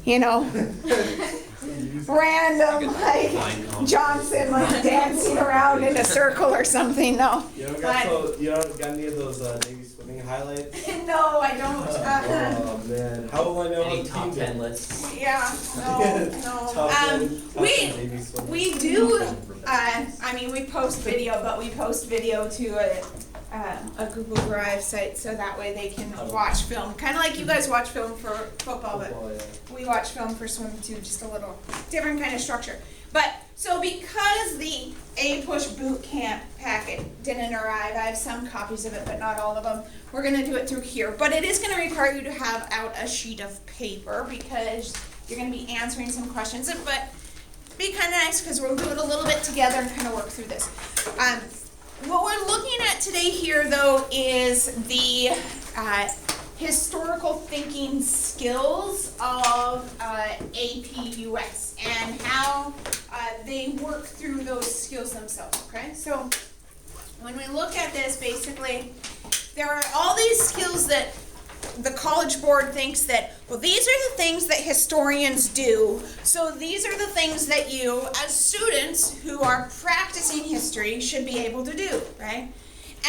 you know, random, like Johnson, like dancing around in a circle or something, no. You don't got any of those Navy swimming highlights? No, I don't. Oh man, how will I know Any what top team 10 did? lists? Yeah, no. Top 10 Navy swimming. We do, I mean, we post video, but we post video to a Google Drive site, so that way they can watch film. Kind of like you guys watch film for football, but Football, yeah. we watch film for swimming too, just a little different kind of structure. But, so because the A-Push boot camp packet didn't arrive, I have some copies of it, but not all of them, we're gonna do it through here. But it is gonna require you to have out a sheet of paper, because you're gonna be answering some questions, but be kind of nice, because we'll do it a little bit together and kind of work through this. What we're looking at today here, though, is the historical thinking skills of AP-US and how they work through those skills themselves, okay? So when we look at this, basically, there are all these skills that the College Board thinks that, well, these are the things that historians do, so these are the things that you, as students who are practicing history, should be able to do, right?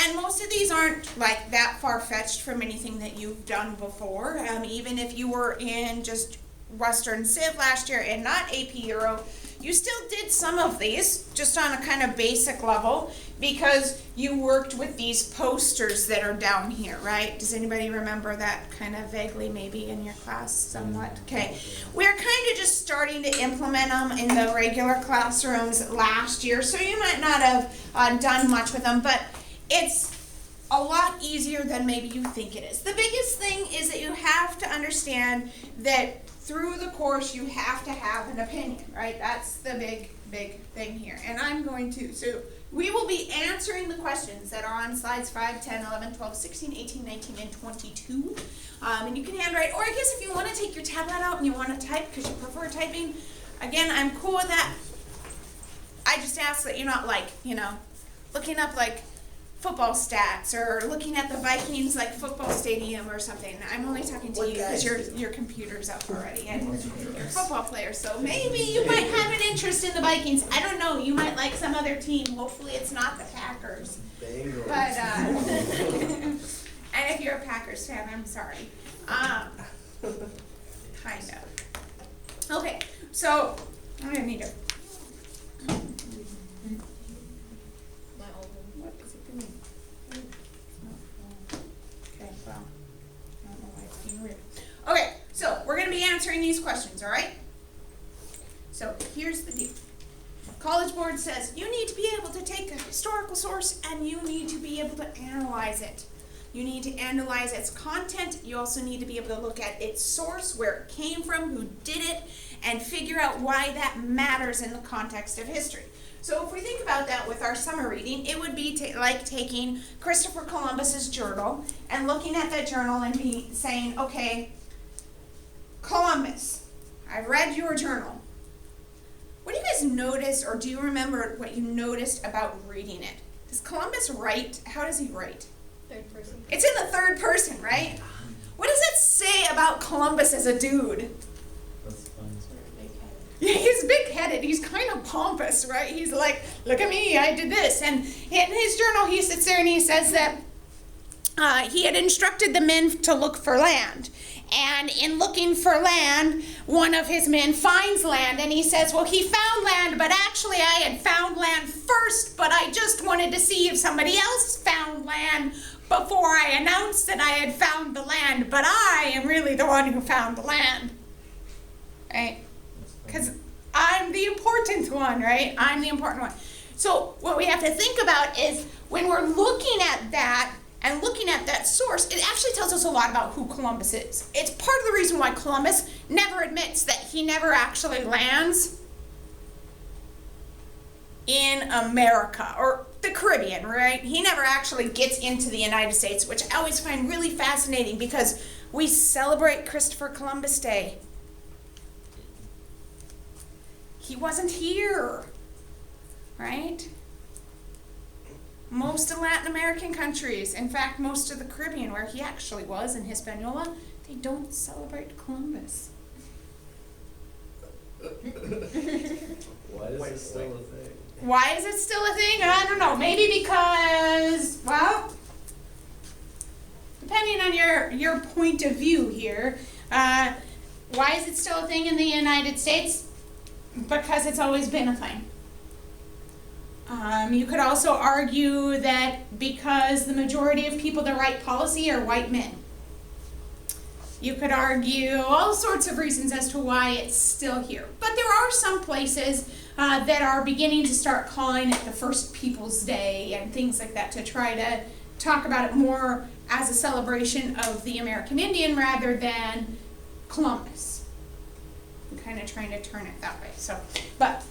And most of these aren't like that far-fetched from anything that you've done before. Even if you were in just Western Civ last year and not AP Euro, you still did some of these, just on a kind of basic level, because you worked with these posters that are down here, right? Does anybody remember that kind of vaguely maybe in your class somewhat? Okay. We're kind of just starting to implement them in the regular classrooms last year, so you might not have done much with them, but it's a lot easier than maybe you think it is. The biggest thing is that you have to understand that through the course you have to have an opinion, right? That's the big thing here. And I'm going to, so we will be answering the questions that are on slides 5, 10, 11, 12, 16, 18, 19, and 22. And you can handwrite, or I guess if you want to take your tablet out and you want to type because you prefer typing, again, I'm cool with that. I just ask that you're not like, you know, looking up like football stats or looking at the Vikings like football stadium or something. I'm only talking to you because your computer's up already and you're a football player, so maybe you might have an interest in the Vikings. I don't know, you might like some other team. Hopefully it's not the Packers. Bengals. But and if you're a Packers fan, I'm sorry. Kind of. Okay, so I'm gonna need to. What is it doing? Okay, well, I don't know why it's being weird. Okay, so we're gonna be answering these questions, all right? So here's the deal. College Board says you need to be able to take a historical source and you need to be able to analyze it. You need to analyze its content. You also need to be able to look at its source, where it came from, who did it, and figure out why that matters in the context of history. So if we think about that with our summer reading, it would be like taking Christopher Columbus's journal and looking at that journal and saying, okay, Columbus, I read your journal. What do you guys notice, or do you remember what you noticed about reading it? Does Columbus write? How does he write? Third person. It's in the third person, right? What does it say about Columbus as a dude? That's fun. Yeah, he's big-headed. He's kind of pompous, right? He's like, look at me, I did this. And in his journal, he sits there and he says that he had instructed the men to look for land. And in looking for land, one of his men finds land, and he says, well, he found land, but actually I had found land first, but I just wanted to see if somebody else found land before I announced that I had found the land, but I am really the one who found the land, right? Because I'm the important one, right? I'm the important one. So what we have to think about is when we're looking at that and looking at that source, it actually tells us a lot about who Columbus is. It's part of the reason why Columbus never admits that he never actually lands in America or the Caribbean, right? He never actually gets into the United States, which I always find really fascinating because we celebrate Christopher Columbus Day. He wasn't here, right? Most of Latin American countries, in fact, most of the Caribbean, where he actually was in Hispaniola, they don't celebrate Columbus. Why is this still a thing? Why is it still a thing? I don't know. Maybe because, well, depending on your point of view here, why is it still a thing in the United States? Because it's always been a thing. You could also argue that because the majority of people that write policy are white men. You could argue all sorts of reasons as to why it's still here. But there are some places that are beginning to start calling it the First Peoples Day and things like that to try to talk about it more as a celebration of the American Indian rather than Columbus. I'm kind of trying to turn it that way. But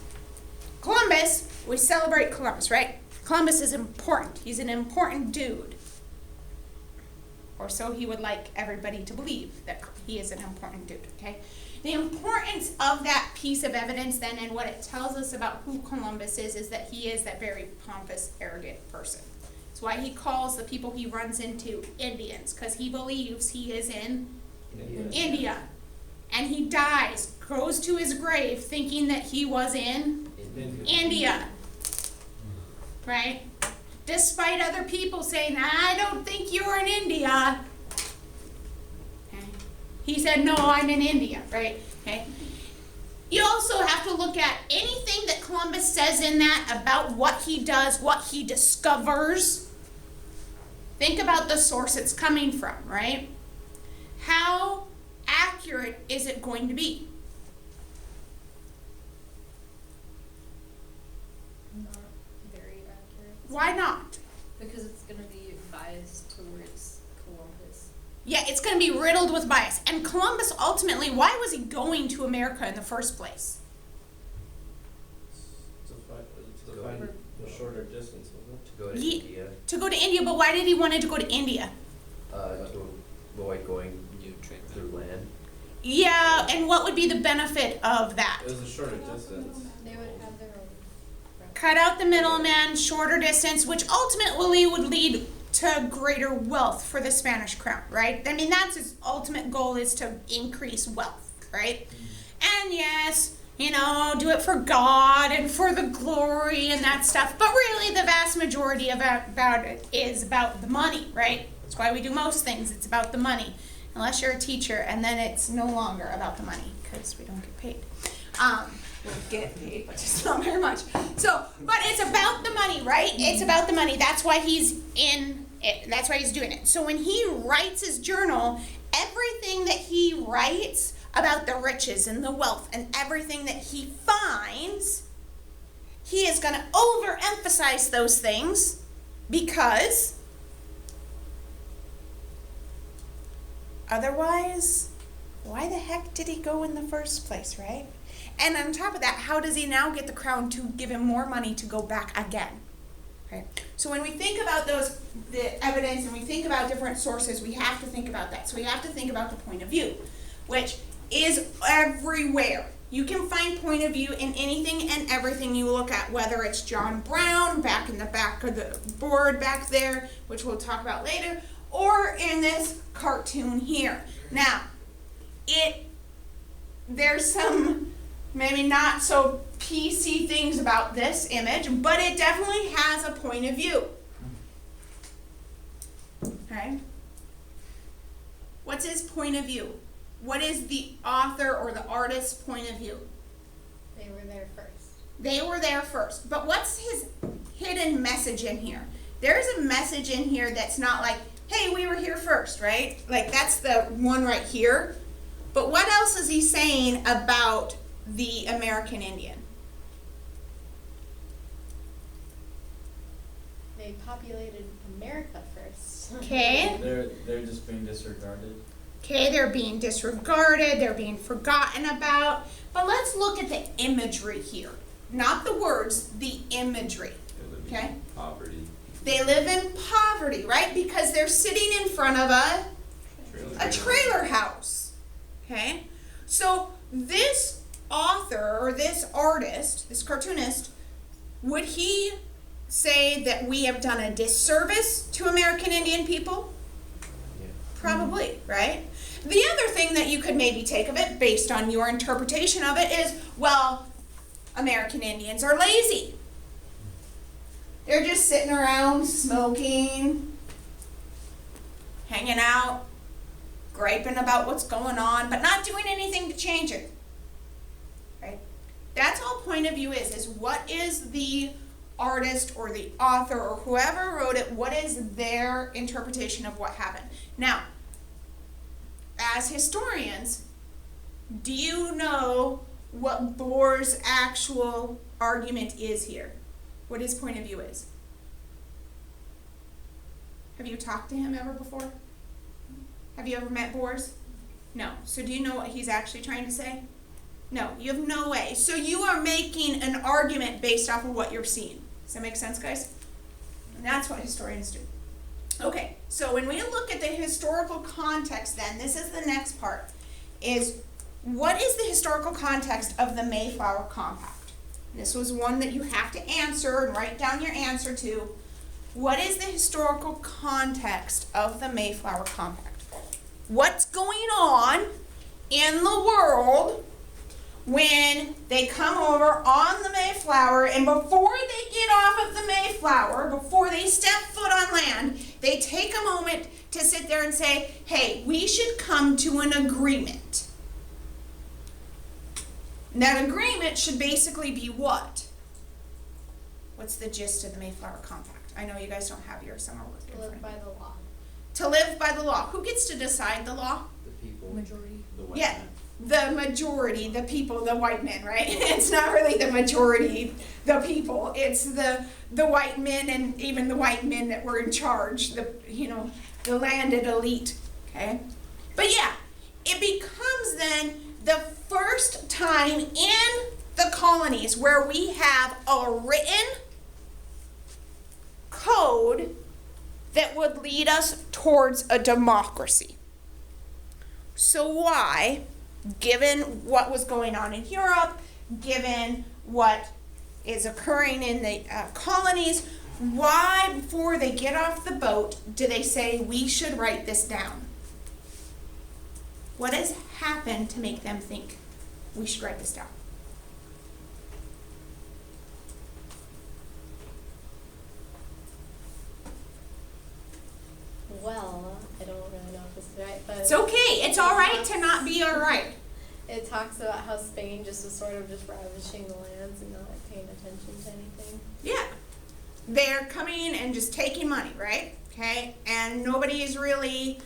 Columbus, we celebrate Columbus, right? Columbus is important. He's an important dude. Or so he would like everybody to believe that he is an important dude, okay? The importance of that piece of evidence then and what it tells us about who Columbus is that he is that very pompous, arrogant person. That's why he calls the people he runs into Indians, because he believes he is in India. And he dies, goes to his grave thinking that he was in India. Right? Despite other people saying, I don't think you're in India. Okay. He said, no, I'm in India, right? Okay. You also have to look at anything that Columbus says in that about what he does, what he discovers. Think about the source it's coming from, right? How accurate is it going to be? Not very accurate. Why not? Because it's going to be biased towards Columbus. Yeah, it's going to be riddled with bias. And Columbus ultimately, why was he going to America in the first place? To find the shorter distance, wasn't To go to Ye- India, To go to India, but why did he want to go to India? to avoid going through land. Yeah, and what would be the benefit of that? it? It was a shorter distance. They would have their own. Cut out the middleman, shorter distance, which ultimately would lead to greater wealth for the Spanish crown, right? I mean, that's his ultimate goal, is to increase wealth, right? And yes, you know, do it for God and for the glory and that stuff, but really the vast majority about it is about the money, right? That's why we do most things, it's about the money. Unless you're a teacher, and then it's no longer about the money, because we don't get paid. We'll get paid, but just not very much. So, but it's about the money, right? It's about the money. That's why he's in it. That's why he's doing it. So when he writes his journal, everything that he writes about the riches and the wealth and everything that he finds, he is going to overemphasize those things because otherwise, why the heck did he go in the first place, right? And on top of that, how does he now get the crown to give him more money to go back again? Right? So when we think about the evidence and we think about different sources, we have to think about that. So we have to think about the point of view, which is everywhere. You can find point of view in anything and everything you look at, whether it's John Brown back in the back of the board back there, which we'll talk about later, or in this cartoon here. Now, there's some maybe not so PC things about this image, but it definitely has a point of view. Okay? What's his point of view? What is the author or the artist's point of view? They were there first. They were there first. But what's his hidden message in here? There's a message in here that's not like, hey, we were here first, right? Like, that's the one right here. But what else is he saying about the American Indian? They populated America first. Okay. They're just being disregarded. Okay, they're being disregarded, they're being forgotten about. But let's look at the imagery here. Not the words, the imagery. They live Okay. in poverty. They live in poverty, right? Because they're sitting in front of a trailer house. Okay? So this author or this artist, this cartoonist, would he say that we have done a disservice to American Indian people? Yeah. Probably, right? The other thing that you could maybe take of it, based on your interpretation of it, is, well, American Indians are lazy. They're just sitting around smoking, hanging out, griping about what's going on, but not doing anything to change it. Right? That's all point of view is what is the artist or the author or whoever wrote it, what is their interpretation of what happened. Now, as historians, do you know what Bohr's actual argument is here? What his point of view is? Have you talked to him ever before? Have you ever met Bohr's? No. So do you know what he's actually trying to say? No, you have no way. So you are making an argument based off of what you're seeing. Does that make sense, guys? And that's what historians do. Okay, so when we look at the historical context then, this is the next part, is what is the historical context of the Mayflower Compact? This was one that you have to answer and write down your answer to. What is the historical context of the Mayflower Compact? What's going on in the world when they come over on the Mayflower, and before they get off of the Mayflower, before they step foot on land, they take a moment to sit there and say, hey, we should come to an agreement. And that agreement should basically be what? What's the gist of the Mayflower Compact? I know you guys don't have yours somewhere. To live by the law. To live by the law. Who gets to decide the law? The people. Majority. The white Yeah, man. the majority, the people, the white men, right? It's not really the majority, the people. It's the white men, and even the white men that were in charge, the landed elite, okay? But yeah, it becomes then the first time in the colonies where we have a written code that would lead us towards a democracy. So why, given what was going on in Europe, given what is occurring in the colonies, why, before they get off the boat, do they say we should write this down? What has happened to make them think we should write this down? Well, I don't really know if this is right, but It's okay. It's all right to not be all right. it talks about how Spain just was sort of just ravaging the lands and not like paying attention to anything. Yeah. They're coming and just taking money, right? Okay? And nobody is really,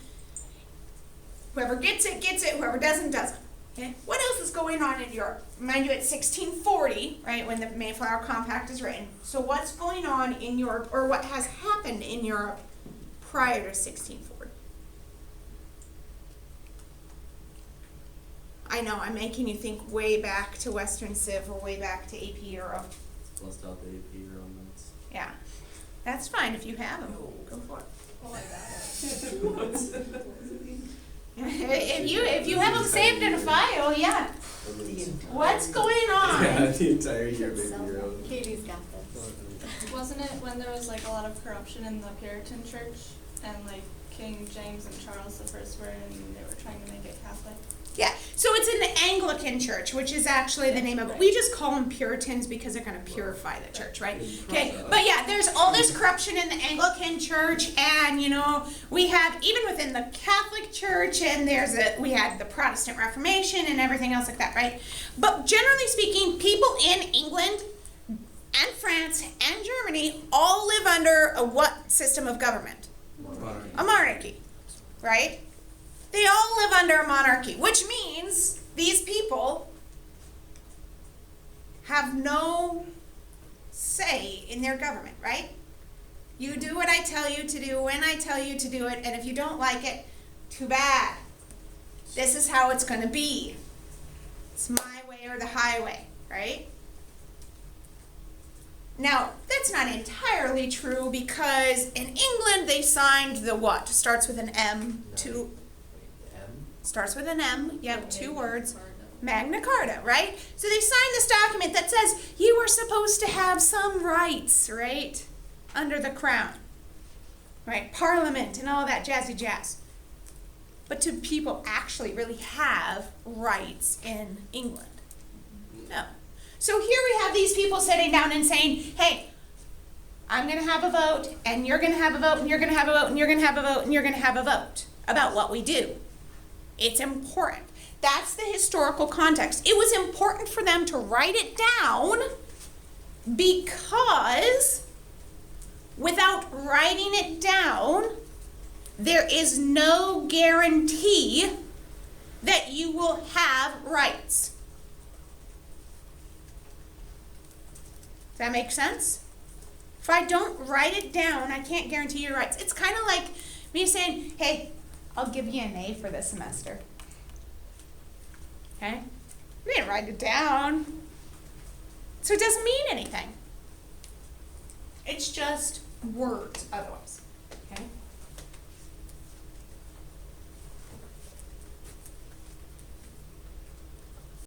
whoever gets it, whoever doesn't, doesn't. Okay? What else is going on in Europe? Mind you, it's 1640, right, when the Mayflower Compact is written. So what's going on in Europe, or what has happened in Europe prior to 1640? I know, I'm making you think way back to Western Civ or way back to AP Euro. Bust out the AP Euro notes. Yeah, that's fine if you have them. Go for it. Oh, I got it. If you have them saved in a file, yeah. What's going Yeah, on? the entire year, baby Euro. Katie's got this. Wasn't it when there was like a lot of corruption in the Puritan church and like King James and Charles the First were and they were trying to make it Catholic? Yeah, so it's in the Anglican Church, which is actually the name of it. We just call them Puritans because they're going to purify the church, right? Okay, but yeah, there's all this corruption in the Anglican Church, and we have even within the Catholic Church, and we had the Protestant Reformation and everything else like that, right? But generally speaking, people in England and France and Germany all live under a what system of government? A monarchy, right? They all live under a monarchy, which means these people have no say in their government, right? You do what I tell you to do when I tell you to do it, and if you don't like it, too bad. This is how it's going to be. It's my way or the highway, right? Now, that's not entirely true because in England they signed the what? Starts with an M, Starts with an M, yep, 2 words. Magna Carta, right? So they signed this document that says you are supposed to have some rights, right? Under the crown, right? Parliament and all that jazzy jazz. But do people actually really have rights in England? No. So here we have these people sitting down and saying, hey, I'm gonna have a vote, and you're gonna have a vote, and you're gonna have a vote, and you're gonna have a vote, and you're gonna have a vote about what we do. It's important. That's the historical context. It was important for them to write it down because without writing it down, there is no guarantee that you will have rights. Does that make sense? If I don't write it down, I can't guarantee your rights. It's kind of like me saying, hey, I'll give you an A for this semester. Okay? I didn't write it down. So it doesn't mean anything. It's just words otherwise.